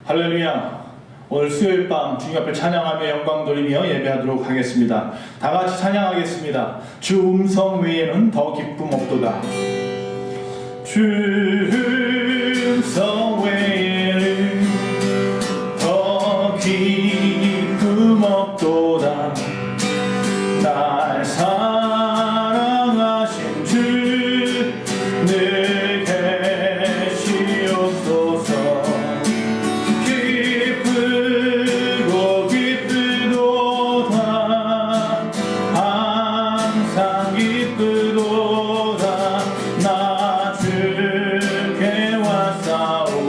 할렐루야. 오늘 수요일 밤 주님 앞에 찬양하며 영광 돌리며 예배하도록 하겠습니다. 다 같이 찬양하겠습니다. 주 음성 외에는 더 기쁨 없도다. 주 음성 외에는 더 기쁨 없도다. 날 사랑하신 주 늘 계시옵소서. 기쁘고 기쁘도다. 항상 기쁘도다. 나 주께 왔사오니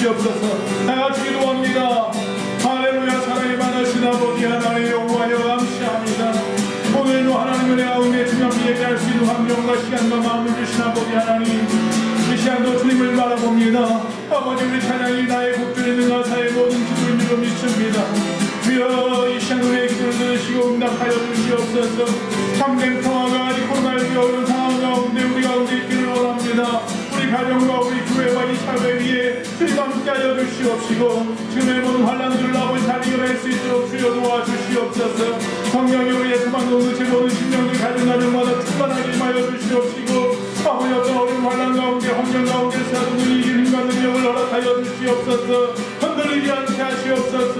주시옵소서. 다같이 기도합니다. 할렐루야. 사랑이 많으신 아버지 하나님 여호와여 감사합니다. 오늘도 하나님의 은혜 가운데 주님 앞에 예배할 수 있는 환경과 시간과 마음을 주신 아버지 하나님, 이 시간도 주님을 바라봅니다. 아버지 우리 찬양이 나의 복주에 있는 가사의 모든 기도인 줄 믿습니다. 주여 이 시간 우리의 기도를 들으시고 응답하여 주시옵소서. 참된 평화가 코로나19 어려운 상황 가운데 우리 가운데 있기를 원합니다. 우리 가정과 우리 교회와 이 사회 위에 주님 함께하여 주시옵시고 지금의 모든 환난들을 아버지 잘 이겨낼 수 있도록 주여 도와주시옵소서. 성령이 우리의 소망 공동체 모든 심령들 가정마다 충만하게 임하여 주시옵시고 아버지 어떤 어려운 환난 가운데 환경 가운데서라도 이기는 힘과 능력을 허락하여 주시옵소서. 흔들리지 않게 하시옵소서.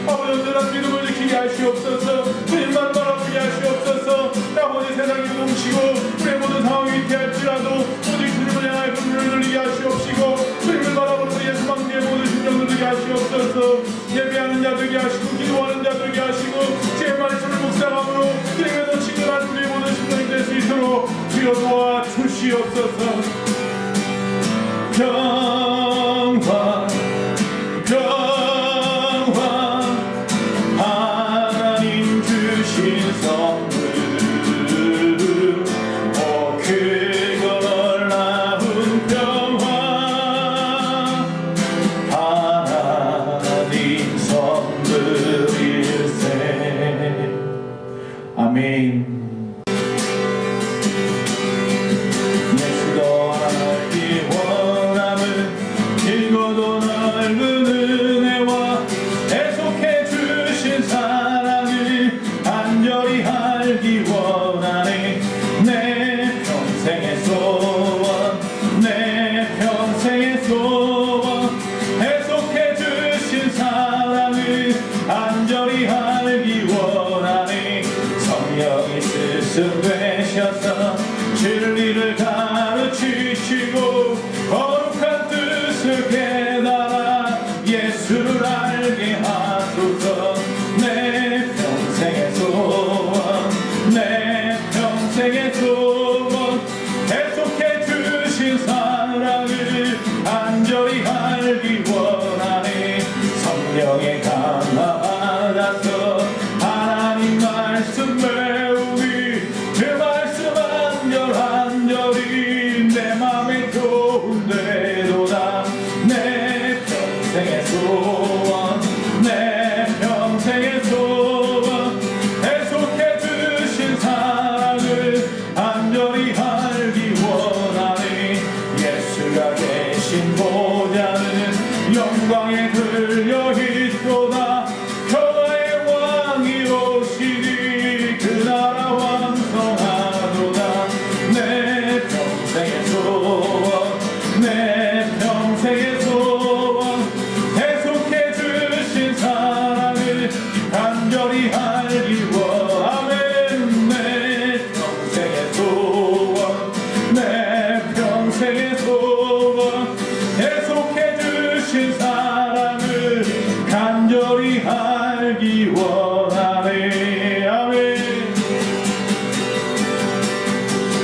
아버지 언제나 믿음을 지키게 하시옵소서. 주님만 바라보게 하시옵소서. 아버지 세상이 넘치고 우리의 모든 상황이 위태할지라도 오직 주님을 향하여 눈을 들리게 하시옵시고 주님을 바라보는 우리의 소망대의 모든 심령을 들게 하시옵소서. 예배하는 자 되게 하시고 기도하는 자 되게 하시고 제 말씀을 묵상함으로 주님의 넘치는 우리의 모든 심령이 될 수 있도록 주여 도와주시옵소서. 평화 평화 하나님 주신 선물 크고 놀라운 평화 하나님 선물일세. 아멘. 길고도 넓은 은혜와 계속해 주신 사랑을 간절히 알기 원하네. 내 평생의 소원 내 평생의 소원 계속해 주신 사랑을 간절히 알기 원하네. 성령이 스승되셔서 진리를 가르치시고 거룩한 뜻을 깨달아 예수를 알게 하소서. 내 평생의 소원 내 평생의 소원 계속해 주신 사랑을 간절히 알기 원하네. 성령의 감화 받아서 하나님 말씀 배우니 그 말씀 한절한절이 내 맘에 좋은데도다. 내 평생의 소원 내 평생의 소원 계속해 주신 사랑을 간절히 알기 원하니. 예수가 계신 보좌는 영광에 들려 있도다. 평화의 왕이 오시니 그 나라 완성하도다. 내 평생의 소원 내 평생의 소원 계속해 주신 사랑을 간절히 알기 원하면 내 평생의 소원 내 평생의 소원 계속해 주신 사랑을 간절히 알기 원하네. 아멘.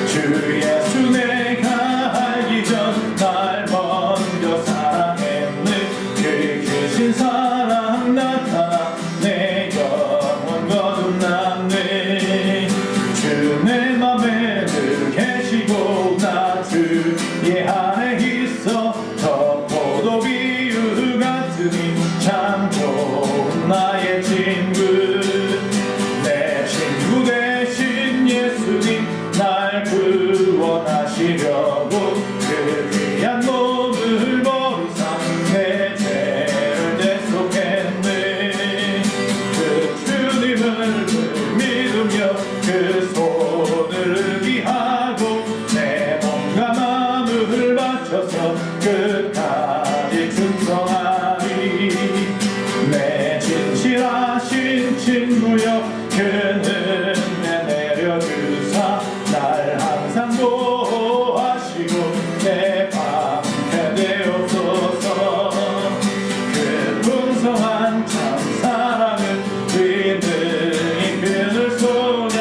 주 예수 내가 알기 전 날 먼저 사랑했네. 그 크신 사랑 나타나 내 영혼 거듭났네. 주 내 맘에 늘 계시고 나 주의 안에 있어. 저 포도비유 같으니 참 좋은 나의 친구. 내 친구 대신 예수님 날 구원하시려고 그 귀한 몸을 버리사 내 죄를 대속했네. 그 주님을 믿으며 그 손을 의지하고 내 몸과 마음을 바쳐서 끝까지 충성하리. 내 진실하신 친구여 큰 은혜 내려주사 날 항상 보호하시고 내 방패 되옵소서. 그 풍성한 참 사랑은 위대히 빛을 쏘냐.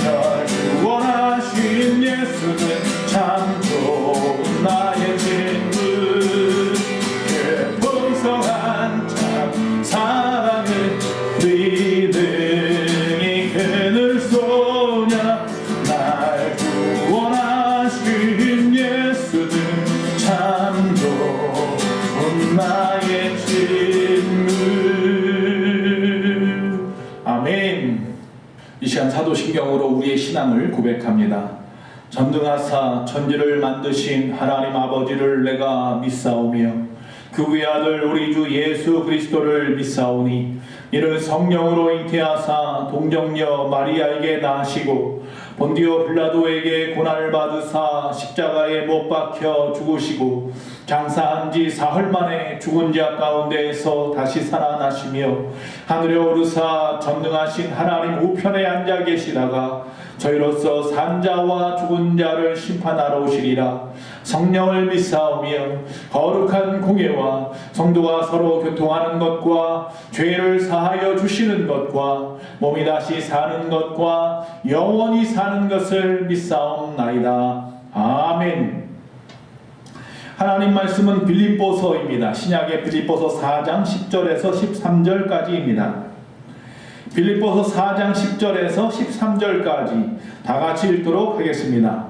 널 구원하신 예수는 참 좋은 나의 친구. 그 사도신경으로 우리의 신앙을 고백합니다. 전능하사 천지를 만드신 하나님 아버지를 내가 믿사오며 그 외아들 우리 주 예수 그리스도를 믿사오니 이를 성령으로 잉태하사 동정녀 마리아에게 낳으시고 본디오 빌라도에게 고난을 받으사 십자가에 못 박혀 죽으시고 장사한 지 사흘 만에 죽은 자 가운데에서 다시 살아나시며 하늘에 오르사 전능하신 하나님 우편에 앉아 계시다가 저희로서 산 자와 죽은 자를 심판하러 오시리라. 성령을 믿사오며 거룩한 공예와 성도가 서로 교통하는 것과 죄를 사하여 주시는 것과 몸이 다시 사는 것과 영원히 사는 것을 믿사옵나이다. 아멘. 하나님 말씀은 빌립보서입니다. 신약의 빌립보서 4장 10절에서 13절까지입니다. 빌립보서 4장 10절에서 13절까지 다 같이 읽도록 하겠습니다.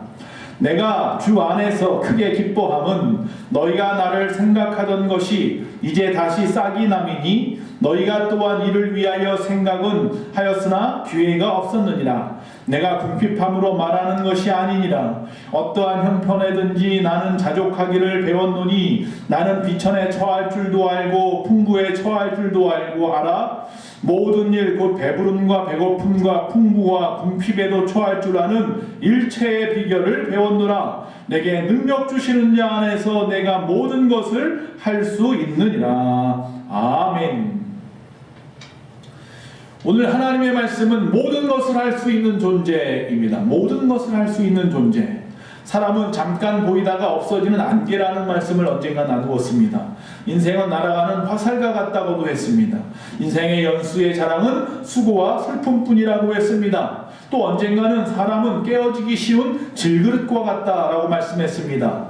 내가 주 안에서 크게 기뻐함은 너희가 나를 생각하던 것이 이제 다시 싹이 남이니 너희가 또한 이를 위하여 생각은 하였으나 기회가 없었느니라. 내가 궁핍함으로 말하는 것이 아니니라. 어떠한 형편에든지 나는 자족하기를 배웠노니 나는 비천에 처할 줄도 알고 풍부에 처할 줄도 알고 알아. 모든 일 곧 배부름과 배고픔과 풍부와 궁핍에도 처할 줄 아는 일체의 비결을 배웠노라. 내게 능력 주시는 자 안에서 내가 모든 것을 할 수 있느니라. 아멘. 오늘 하나님의 말씀은 모든 것을 할 수 있는 존재입니다. 모든 것을 할 수 있는 존재. 사람은 잠깐 보이다가 없어지는 안개라는 말씀을 언젠가 나누었습니다. 인생은 날아가는 화살과 같다고도 했습니다. 인생의 연수의 자랑은 수고와 슬픔뿐이라고 했습니다. 또 언젠가는 사람은 깨어지기 쉬운 질그릇과 같다라고 말씀했습니다.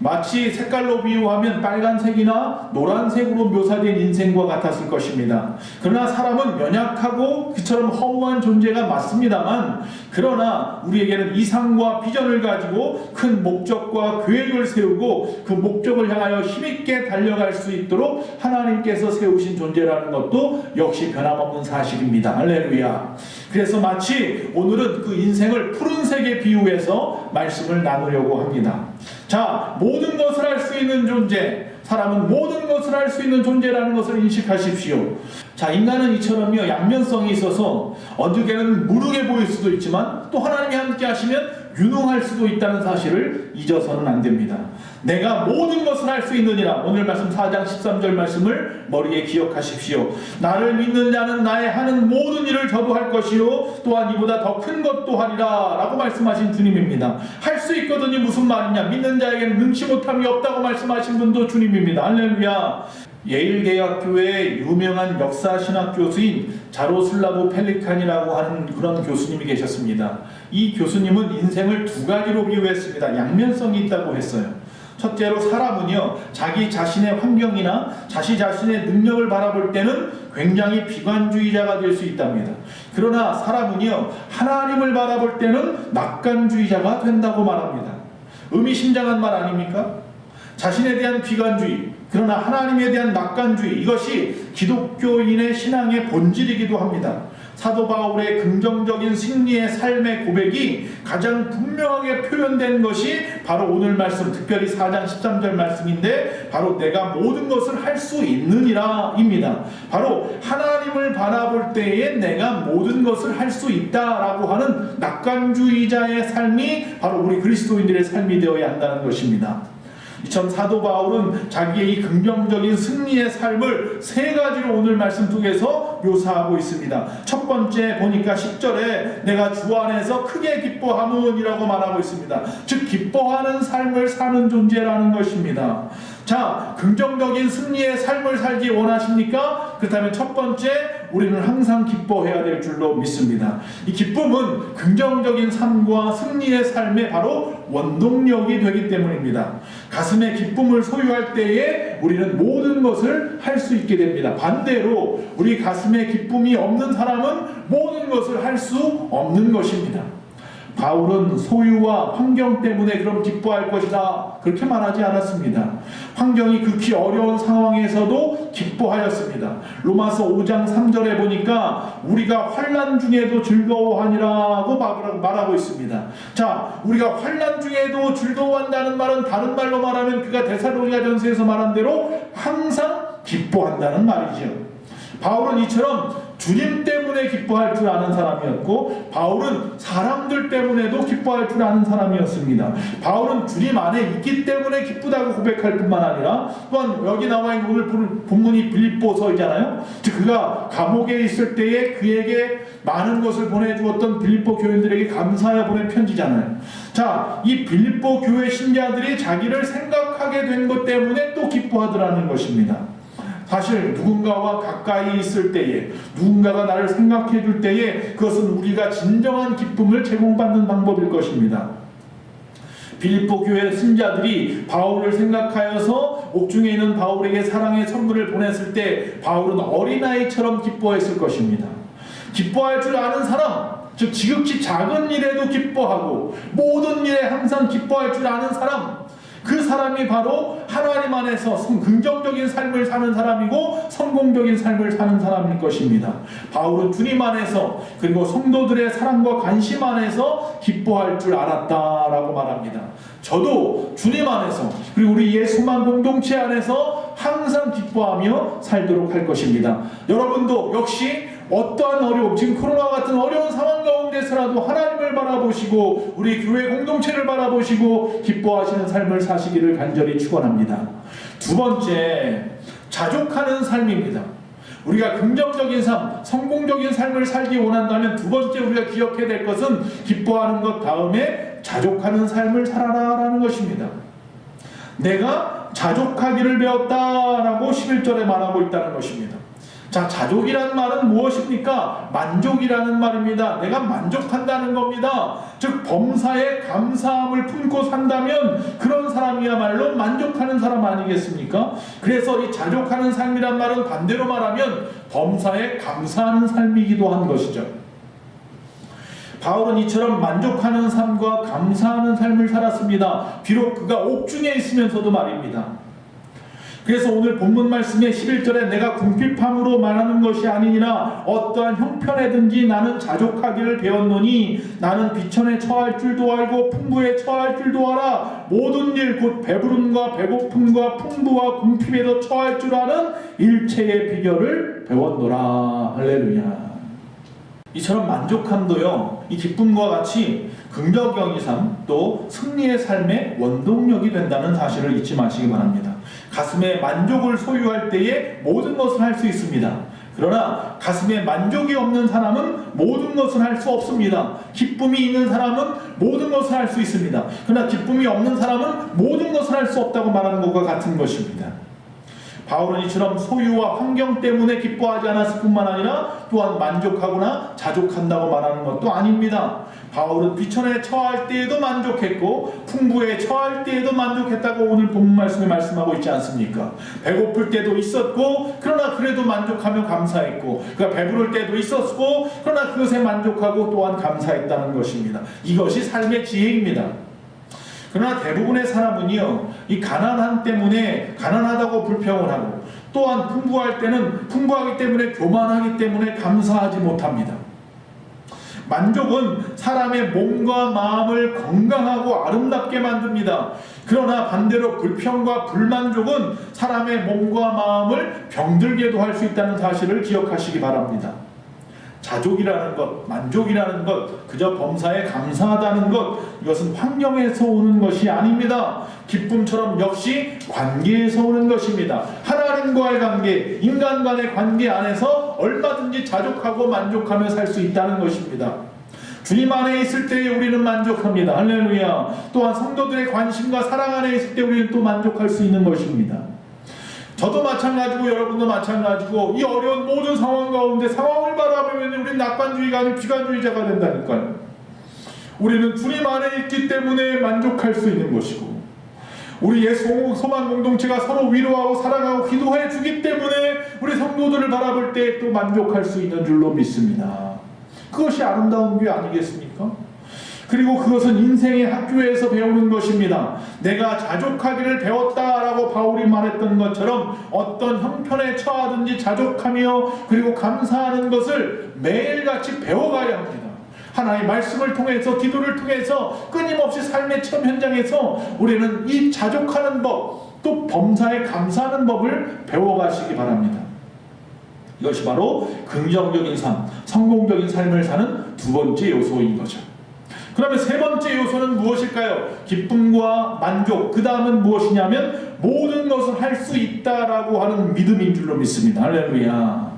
마치 색깔로 비유하면 빨간색이나 노란색으로 묘사된 인생과 같았을 것입니다. 그러나 사람은 연약하고 그처럼 허무한 존재가 맞습니다만, 그러나 우리에게는 이상과 비전을 가지고 큰 목적과 계획을 세우고 그 목적을 향하여 힘있게 달려갈 수 있도록 하나님께서 세우신 존재라는 것도 역시 변함없는 사실입니다. 할렐루야. 그래서 마치 오늘은 그 인생을 푸른색에 비유해서 말씀을 나누려고 합니다. 자, 모든 것을 할 수 있는 존재, 사람은 모든 것을 할 수 있는 존재라는 것을 인식하십시오. 자, 인간은 이처럼요, 양면성이 있어서 어떻게는 무르게 보일 수도 있지만 또 하나님이 함께 하시면 유능할 수도 있다는 사실을 잊어서는 안 됩니다. 내가 모든 것을 할 수 있느니라. 오늘 말씀 4장 13절 말씀을 머리에 기억하십시오. 나를 믿는 자는 나의 하는 모든 일을 저도 할 것이요 또한 이보다 더 큰 것도 하리라 라고 말씀하신 주님입니다. 할 수 있거든이 무슨 말이냐. 믿는 자에게는 능치 못함이 없다고 말씀하신 분도 주님입니다. 할렐루야. 예일대학교의 유명한 역사신학 교수인 자로슬라브 펠리칸이라고 하는 그런 교수님이 계셨습니다. 이 교수님은 인생을 두 가지로 비유했습니다. 양면성이 있다고 했어요. 첫째로 사람은요, 자기 자신의 환경이나 자신 자신의 능력을 바라볼 때는 굉장히 비관주의자가 될 수 있답니다. 그러나 사람은요, 하나님을 바라볼 때는 낙관주의자가 된다고 말합니다. 의미심장한 말 아닙니까? 자신에 대한 비관주의, 그러나 하나님에 대한 낙관주의, 이것이 기독교인의 신앙의 본질이기도 합니다. 사도 바울의 긍정적인 승리의 삶의 고백이 가장 분명하게 표현된 것이 바로 오늘 말씀, 특별히 4장 13절 말씀인데, 바로 내가 모든 것을 할 수 있느니라 입니다. 바로 하나님을 바라볼 때에 내가 모든 것을 할 수 있다라고 하는 낙관주의자의 삶이 바로 우리 그리스도인들의 삶이 되어야 한다는 것입니다. 이처럼 사도 바울은 자기의 이 긍정적인 승리의 삶을 세 가지로 오늘 말씀 속에서 묘사하고 있습니다. 첫 번째 보니까 10절에 내가 주 안에서 크게 기뻐함은 이라고 말하고 있습니다. 즉 기뻐하는 삶을 사는 존재라는 것입니다. 자, 긍정적인 승리의 삶을 살기 원하십니까? 그렇다면 첫 번째, 우리는 항상 기뻐해야 될 줄로 믿습니다. 이 기쁨은 긍정적인 삶과 승리의 삶의 바로 원동력이 되기 때문입니다. 가슴에 기쁨을 소유할 때에 우리는 모든 것을 할 수 있게 됩니다. 반대로 우리 가슴에 기쁨이 없는 사람은 모든 것을 할 수 없는 것입니다. 바울은 소유와 환경 때문에 그럼 기뻐할 것이다, 그렇게 말하지 않았습니다. 환경이 극히 어려운 상황에서도 기뻐하였습니다. 로마서 5장 3절에 보니까 우리가 환난 중에도 즐거워하니라고 말하고 있습니다. 자, 우리가 환난 중에도 즐거워한다는 말은 다른 말로 말하면 그가 데살로니가전서에서 말한 대로 항상 기뻐한다는 말이죠. 바울은 이처럼 주님 때문에 기뻐할 줄 아는 사람이었고, 바울은 사람들 때문에도 기뻐할 줄 아는 사람이었습니다. 바울은 주님 안에 있기 때문에 기쁘다고 고백할 뿐만 아니라, 또한 여기 나와 있는 오늘 본문이 빌립보서이잖아요. 즉 그가 감옥에 있을 때에 그에게 많은 것을 보내주었던 빌립보 교인들에게 감사하여 보낸 편지잖아요. 자, 이 빌립보 교회 신자들이 자기를 생각하게 된 것 때문에 또 기뻐하더라는 것입니다. 사실 누군가와 가까이 있을 때에, 누군가가 나를 생각해 줄 때에 그것은 우리가 진정한 기쁨을 제공받는 방법일 것입니다. 빌립보 교회 신자들이 바울을 생각하여서 옥중에 있는 바울에게 사랑의 선물을 보냈을 때 바울은 어린아이처럼 기뻐했을 것입니다. 기뻐할 줄 아는 사람, 즉 지극히 작은 일에도 기뻐하고 모든 일에 항상 기뻐할 줄 아는 사람, 그 사람이 바로 하나님 안에서 긍정적인 삶을 사는 사람이고 성공적인 삶을 사는 사람일 것입니다. 바울은 주님 안에서 그리고 성도들의 사랑과 관심 안에서 기뻐할 줄 알았다라고 말합니다. 저도 주님 안에서 그리고 우리 예수만 공동체 안에서 항상 기뻐하며 살도록 할 것입니다. 여러분도 역시 어떠한 어려움, 지금 코로나 같은 어려운 상황 가운데서라도 하나님을 바라보시고 우리 교회 공동체를 바라보시고 기뻐하시는 삶을 사시기를 간절히 축원합니다. 두 번째, 자족하는 삶입니다. 우리가 긍정적인 삶, 성공적인 삶을 살기 원한다면 두 번째 우리가 기억해야 될 것은 기뻐하는 것 다음에 자족하는 삶을 살아라라는 것입니다. 내가 자족하기를 배웠다라고 11절에 말하고 있다는 것입니다. 자, 자족이라는 말은 무엇입니까? 만족이라는 말입니다. 내가 만족한다는 겁니다. 즉 범사에 감사함을 품고 산다면 그런 사람이야말로 만족하는 사람 아니겠습니까? 그래서 이 자족하는 삶이란 말은 반대로 말하면 범사에 감사하는 삶이기도 한 것이죠. 바울은 이처럼 만족하는 삶과 감사하는 삶을 살았습니다. 비록 그가 옥중에 있으면서도 말입니다. 그래서 오늘 본문 말씀의 11절에 내가 궁핍함으로 말하는 것이 아니니라 어떠한 형편에든지 나는 자족하기를 배웠노니 나는 비천에 처할 줄도 알고 풍부에 처할 줄도 알아 모든 일 곧 배부름과 배고픔과 풍부와 궁핍에도 처할 줄 아는 일체의 비결을 배웠노라. 할렐루야. 이처럼 만족함도요, 이 기쁨과 같이 긍정적인 삶, 또 승리의 삶의 원동력이 된다는 사실을 잊지 마시기 바랍니다. 가슴에 만족을 소유할 때에 모든 것을 할 수 있습니다. 그러나 가슴에 만족이 없는 사람은 모든 것을 할 수 없습니다. 기쁨이 있는 사람은 모든 것을 할 수 있습니다. 그러나 기쁨이 없는 사람은 모든 것을 할 수 없다고 말하는 것과 같은 것입니다. 바울은 이처럼 소유와 환경 때문에 기뻐하지 않았을 뿐만 아니라 또한 만족하거나 자족한다고 말하는 것도 아닙니다. 바울은 비천에 처할 때에도 만족했고 풍부에 처할 때에도 만족했다고 오늘 본문 말씀에 말씀하고 있지 않습니까? 배고플 때도 있었고 그러나 그래도 만족하며 감사했고, 그가 배부를 때도 있었고 그러나 그것에 만족하고 또한 감사했다는 것입니다. 이것이 삶의 지혜입니다. 그러나 대부분의 사람은요, 이 가난함 때문에 가난하다고 불평을 하고 또한 풍부할 때는 풍부하기 때문에 교만하기 때문에 감사하지 못합니다. 만족은 사람의 몸과 마음을 건강하고 아름답게 만듭니다. 그러나 반대로 불평과 불만족은 사람의 몸과 마음을 병들게도 할 수 있다는 사실을 기억하시기 바랍니다. 자족이라는 것, 만족이라는 것, 그저 범사에 감사하다는 것, 이것은 환경에서 오는 것이 아닙니다. 기쁨처럼 역시 관계에서 오는 것입니다. 하나님과의 관계, 인간 간의 관계 안에서 얼마든지 자족하고 만족하며 살 수 있다는 것입니다. 주님 안에 있을 때에 우리는 만족합니다. 할렐루야. 또한 성도들의 관심과 사랑 안에 있을 때 우리는 또 만족할 수 있는 것입니다. 저도 마찬가지고 여러분도 마찬가지고 이 어려운 모든 상황 가운데 상황을 바라보면 우리는 낙관주의가 아닌 비관주의자가 된다니까요. 우리는 주님 안에 있기 때문에 만족할 수 있는 것이고 우리 예수 소망 공동체가 서로 위로하고 사랑하고 기도해 주기 때문에 우리 성도들을 바라볼 때 또 만족할 수 있는 줄로 믿습니다. 그것이 아름다운 게 아니겠습니까? 그리고 그것은 인생의 학교에서 배우는 것입니다. 내가 자족하기를 배웠다라고 바울이 말했던 것처럼 어떤 형편에 처하든지 자족하며 그리고 감사하는 것을 매일같이 배워가야 합니다. 하나님의 말씀을 통해서, 기도를 통해서 끊임없이 삶의 체험 현장에서 우리는 이 자족하는 법, 또 범사에 감사하는 법을 배워가시기 바랍니다. 이것이 바로 긍정적인 삶, 성공적인 삶을 사는 두 번째 요소인 거죠. 그러면 세 번째 요소는 무엇일까요? 기쁨과 만족, 그 다음은 무엇이냐면 모든 것을 할 수 있다라고 하는 믿음인 줄로 믿습니다. 할렐루야.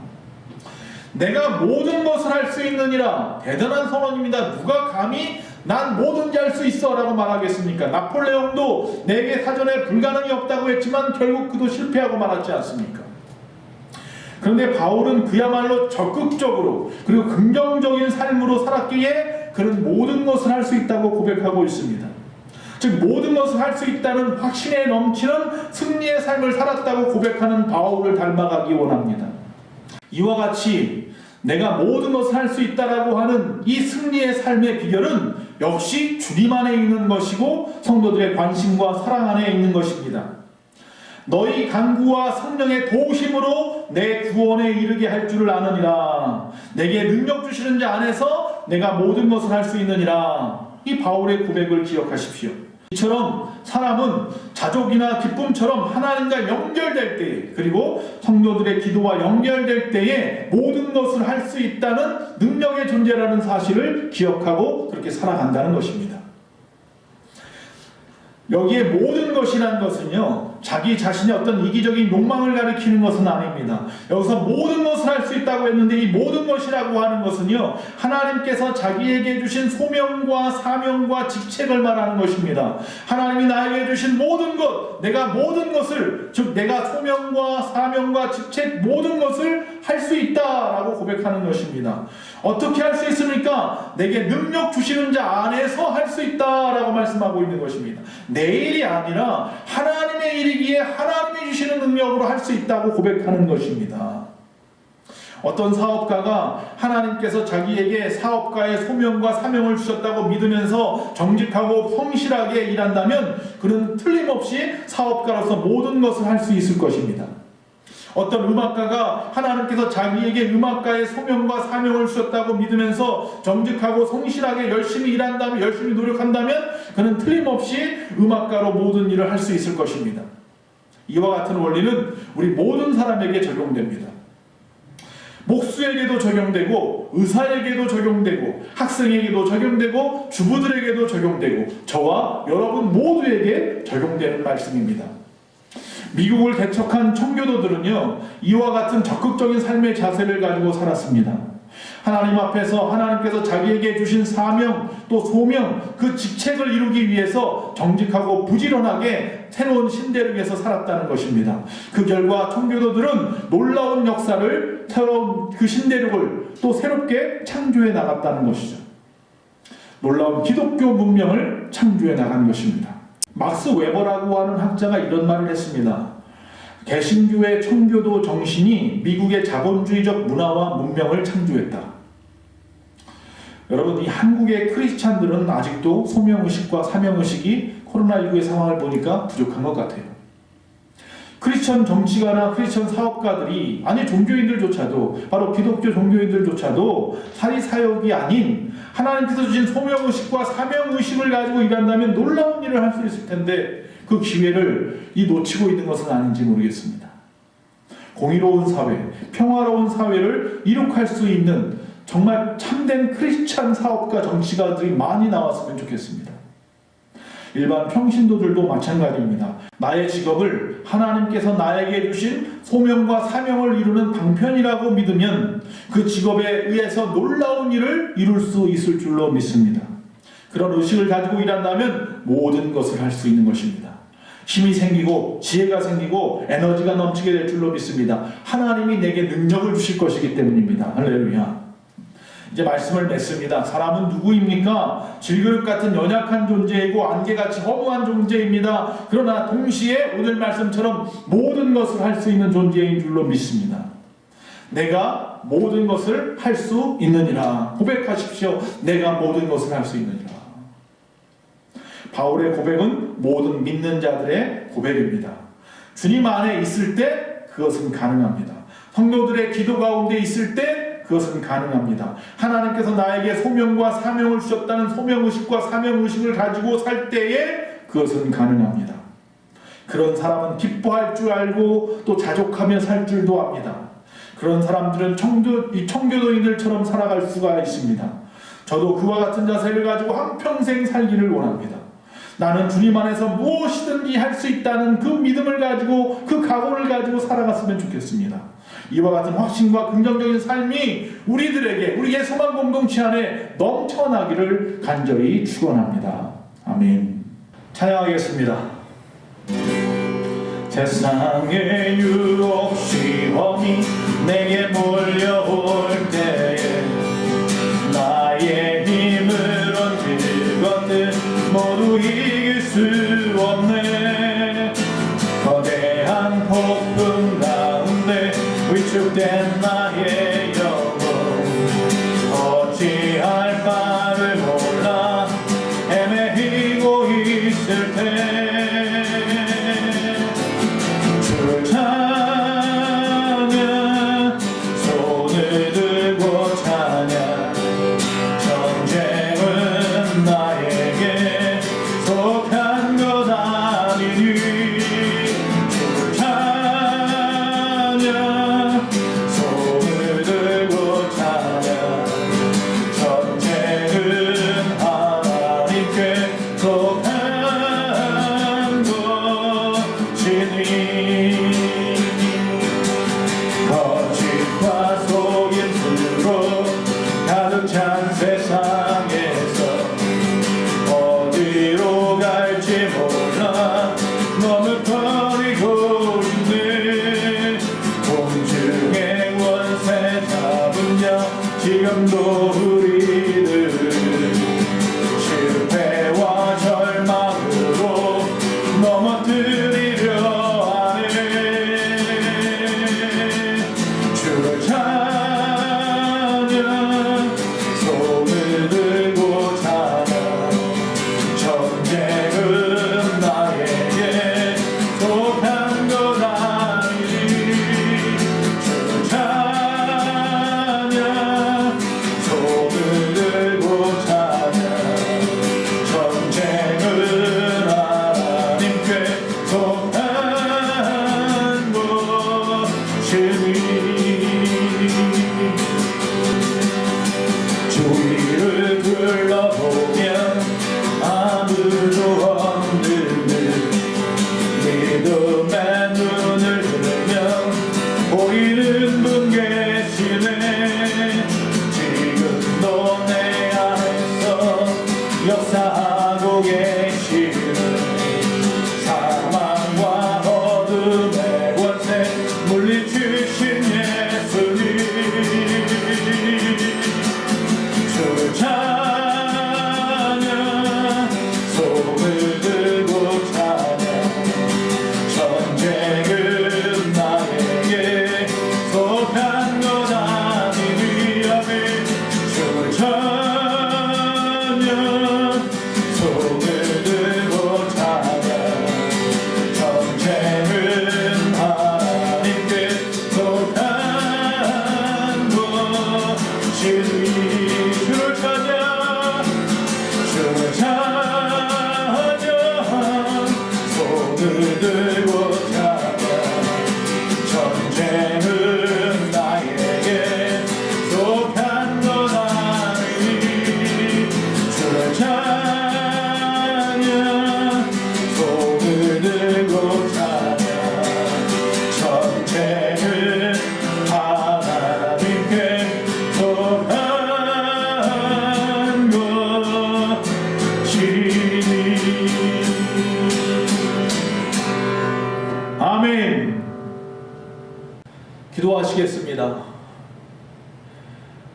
내가 모든 것을 할 수 있느니라. 대단한 선언입니다. 누가 감히 난 뭐든지 할 수 있어 라고 말하겠습니까? 나폴레옹도 내게 사전에 불가능이 없다고 했지만 결국 그도 실패하고 말았지 않습니까? 그런데 바울은 그야말로 적극적으로 그리고 긍정적인 삶으로 살았기에 그는 모든 것을 할 수 있다고 고백하고 있습니다. 즉 모든 것을 할 수 있다는 확신에 넘치는 승리의 삶을 살았다고 고백하는 바울을 닮아가기 원합니다. 이와 같이 내가 모든 것을 할 수 있다라고 하는 이 승리의 삶의 비결은 역시 주님 안에 있는 것이고 성도들의 관심과 사랑 안에 있는 것입니다. 너희 간구와 성령의 도우심으로 내 구원에 이르게 할 줄을 아느니라. 내게 능력 주시는 자 안에서 내가 모든 것을 할 수 있느니라. 이 바울의 고백을 기억하십시오. 이처럼 사람은 자족이나 기쁨처럼 하나님과 연결될 때에, 그리고 성도들의 기도와 연결될 때에 모든 것을 할 수 있다는 능력의 존재라는 사실을 기억하고 그렇게 살아간다는 것입니다. 여기에 모든 것이라는 것은요, 자기 자신의 어떤 이기적인 욕망을 가리키는 것은 아닙니다. 여기서 모든 것을 할 수 있다고 했는데 이 모든 것이라고 하는 것은요, 하나님께서 자기에게 주신 소명과 사명과 직책을 말하는 것입니다. 하나님이 나에게 주신 모든 것, 내가 모든 것을, 즉 내가 소명과 사명과 직책 모든 것을 할 수 있다라고 고백하는 것입니다. 어떻게 할 수 있습니까? 내게 능력 주시는 자 안에서 할 수 있다라고 말씀하고 있는 것입니다. 내 일이 아니라 하나님의 일이기에 하나님이 주시는 능력으로 할 수 있다고 고백하는 것입니다. 어떤 사업가가 하나님께서 자기에게 사업가의 소명과 사명을 주셨다고 믿으면서 정직하고 성실하게 일한다면 그는 틀림없이 사업가로서 모든 것을 할 수 있을 것입니다. 어떤 음악가가 하나님께서 자기에게 음악가의 소명과 사명을 주셨다고 믿으면서 정직하고 성실하게 열심히 일한다면, 열심히 노력한다면 그는 틀림없이 음악가로 모든 일을 할 수 있을 것입니다. 이와 같은 원리는 우리 모든 사람에게 적용됩니다. 목수에게도 적용되고, 의사에게도 적용되고, 학생에게도 적용되고, 주부들에게도 적용되고, 저와 여러분 모두에게 적용되는 말씀입니다. 미국을 개척한 청교도들은요, 이와 같은 적극적인 삶의 자세를 가지고 살았습니다. 하나님 앞에서 하나님께서 자기에게 주신 사명 또 소명, 그 직책을 이루기 위해서 정직하고 부지런하게 새로운 신대를 위해서 살았다는 것입니다. 그 결과 청교도들은 놀라운 역사를, 새로운 그 신대륙을 또 새롭게 창조해 나갔다는 것이죠. 놀라운 기독교 문명을 창조해 나간 것입니다. 막스 웨버라고 하는 학자가 이런 말을 했습니다. 개신교의 청교도 정신이 미국의 자본주의적 문화와 문명을 창조했다. 여러분, 이 한국의 크리스찬들은 아직도 소명의식과 사명의식이 코로나19의 상황을 보니까 부족한 것 같아요. 크리스천 정치가나 크리스천 사업가들이, 아니 종교인들조차도, 바로 기독교 종교인들조차도 사리사욕이 아닌 하나님께서 주신 소명의식과 사명의식을 가지고 일한다면 놀라운 일을 할 수 있을 텐데 그 기회를 놓치고 있는 것은 아닌지 모르겠습니다. 공의로운 사회, 평화로운 사회를 이룩할 수 있는 정말 참된 크리스찬 사업가 정치가들이 많이 나왔으면 좋겠습니다. 일반 평신도들도 마찬가지입니다. 나의 직업을 하나님께서 나에게 주신 소명과 사명을 이루는 방편이라고 믿으면 그 직업에 의해서 놀라운 일을 이룰 수 있을 줄로 믿습니다. 그런 의식을 가지고 일한다면 모든 것을 할 수 있는 것입니다. 힘이 생기고 지혜가 생기고 에너지가 넘치게 될 줄로 믿습니다. 하나님이 내게 능력을 주실 것이기 때문입니다. 할렐루야. 이제 말씀을 맺습니다. 사람은 누구입니까? 질그릇 같은 연약한 존재이고 안개같이 허무한 존재입니다. 그러나 동시에 오늘 말씀처럼 모든 것을 할 수 있는 존재인 줄로 믿습니다. 내가 모든 것을 할 수 있느니라. 고백하십시오. 내가 모든 것을 할 수 있느니라. 바울의 고백은 모든 믿는 자들의 고백입니다. 주님 안에 있을 때 그것은 가능합니다. 성도들의 기도 가운데 있을 때 그것은 가능합니다. 하나님께서 나에게 소명과 사명을 주셨다는 소명의식과 사명의식을 가지고 살 때에 그것은 가능합니다. 그런 사람은 기뻐할 줄 알고 또 자족하며 살 줄도 압니다. 그런 사람들은 청교도인들처럼 살아갈 수가 있습니다. 저도 그와 같은 자세를 가지고 한평생 살기를 원합니다. 나는 주님 안에서 무엇이든지 할 수 있다는 그 믿음을 가지고 그 각오를 가지고 살아갔으면 좋겠습니다. 이와 같은 확신과 긍정적인 삶이 우리들에게 우리의 소망 공동체 안에 넘쳐나기를 간절히 축원합니다. 아멘. 찬양하겠습니다. 세상의 유혹 시험이 내게 몰려올 때에 나의 힘으론 그것들 모두 이길 수 없네. 거대한 폭풍 가운데 위축된 나의 영혼 어찌할 바를 몰라 헤매이고 있을 때 주를 찬양 손을 들고 찬양 전쟁은 나에게 속한 것 아니니 주를 찬양 손을 들고 찬양 전쟁은 하나님께 속한 것이니 거짓과 속임수로 가득 찬 세상에서 어디로 갈지 몰라 머뭇거리고 있네. 공중의 원세 잡은 자 지금도 우리들 실패와 절망으로 넘어뜨리려 하네. 주를 찬양 손을 들고 찬양 전쟁은 나에게 속한 것 아니니 주를 찬양 손을 들고 찬양 전쟁은 하나님께 속한 것이니 주위를 둘러보면 아무도 없는 듯 믿음의 눈을 들면 보이는 분 계시네. 지금도 내 안에서 역사하고 계시네. 사망과 어둠의 권세 물리치신 예수님 주를 찬양 손을 들고 찬양 전쟁은 나에게 속한 것 아니니 아멘. 주를 찬양 손을 들고 찬양 전쟁은 하나님께 속한 것이니 주를 찬양 주를 찬양 손을 들고 찬양 전쟁은 나에게 속한 것 아니니 주를 찬양 손을 들고 찬양 전쟁은 하나님께 속한 것이니. 아멘. 기도하시겠습니다.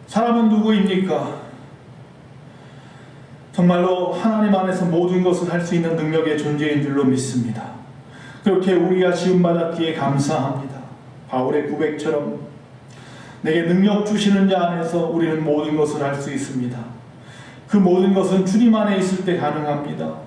사람은 누구입니까? 정말로 하나님 안에서 모든 것을 할 수 있는 능력의 존재인 줄로 믿습니다. 그렇게 우리가 지음받았기에 감사합니다. 바울의 고백처럼 내게 능력 주시는 자 안에서 우리는 모든 것을 할 수 있습니다. 그 모든 것은 주님 안에 있을 때 가능합니다.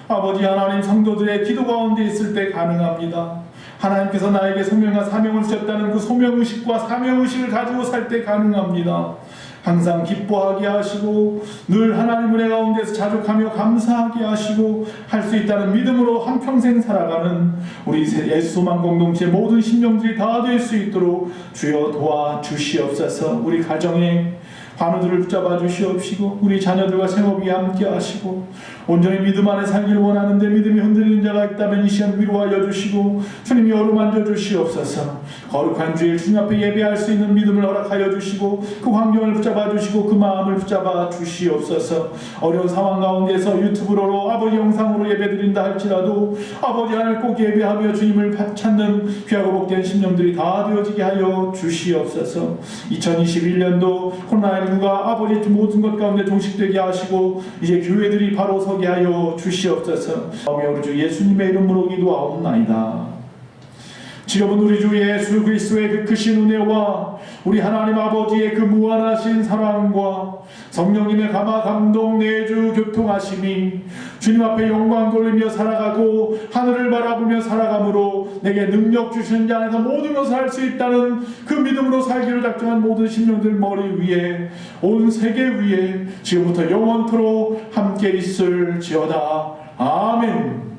아버지 하나님, 성도들의 기도 가운데 있을 때 가능합니다. 하나님께서 나에게 소명과 사명을 주셨다는 그 소명의식과 사명의식을 가지고 살 때 가능합니다. 항상 기뻐하게 하시고 늘 하나님 은혜 가운데서 자족하며 감사하게 하시고 할 수 있다는 믿음으로 한평생 살아가는 우리 예수소망 공동체 모든 심령들이 다 될 수 있도록 주여 도와주시옵소서. 우리 가정에 환우들을 붙잡아 주시옵시고 우리 자녀들과 생업이 함께 하시고 온전히 믿음 안에 살기를 원하는데 믿음이 흔들리는 자가 있다면 이 시간 위로하여 주시고 주님이 어루만져 주시옵소서. 거룩한 주일 주님 앞에 예배할 수 있는 믿음을 허락하여 주시고 그 환경을 붙잡아 주시고 그 마음을 붙잡아 주시옵소서. 어려운 상황 가운데서 유튜브로 아버지 영상으로 예배드린다 할지라도 아버지 하나님 꼭 예배하며 주님을 찾는 귀하고 복된 심령들이 다 되어지게 하여 주시옵소서. 2021년도 코로나19가 아버지 모든 것 가운데 종식되게 하시고 이제 교회들이 바로 서게 하여 주시옵소서. 우리 주 예수님의 이름으로 기도하옵나이다. 지금은 우리 주 예수 그리스도의 그 크신 은혜와 우리 하나님 아버지의 그 무한하신 사랑과 성령님의 감화 감동 내주 교통하심이 주님 앞에 영광 돌리며 살아가고 하늘을 바라보며 살아감으로 내게 능력 주시는 자 안에서 모든 것을 할 수 있다는 그 믿음으로 살기를 작정한 모든 심령들 머리 위에 온 세계 위에 지금부터 영원토록 함께 있을지어다. 아멘.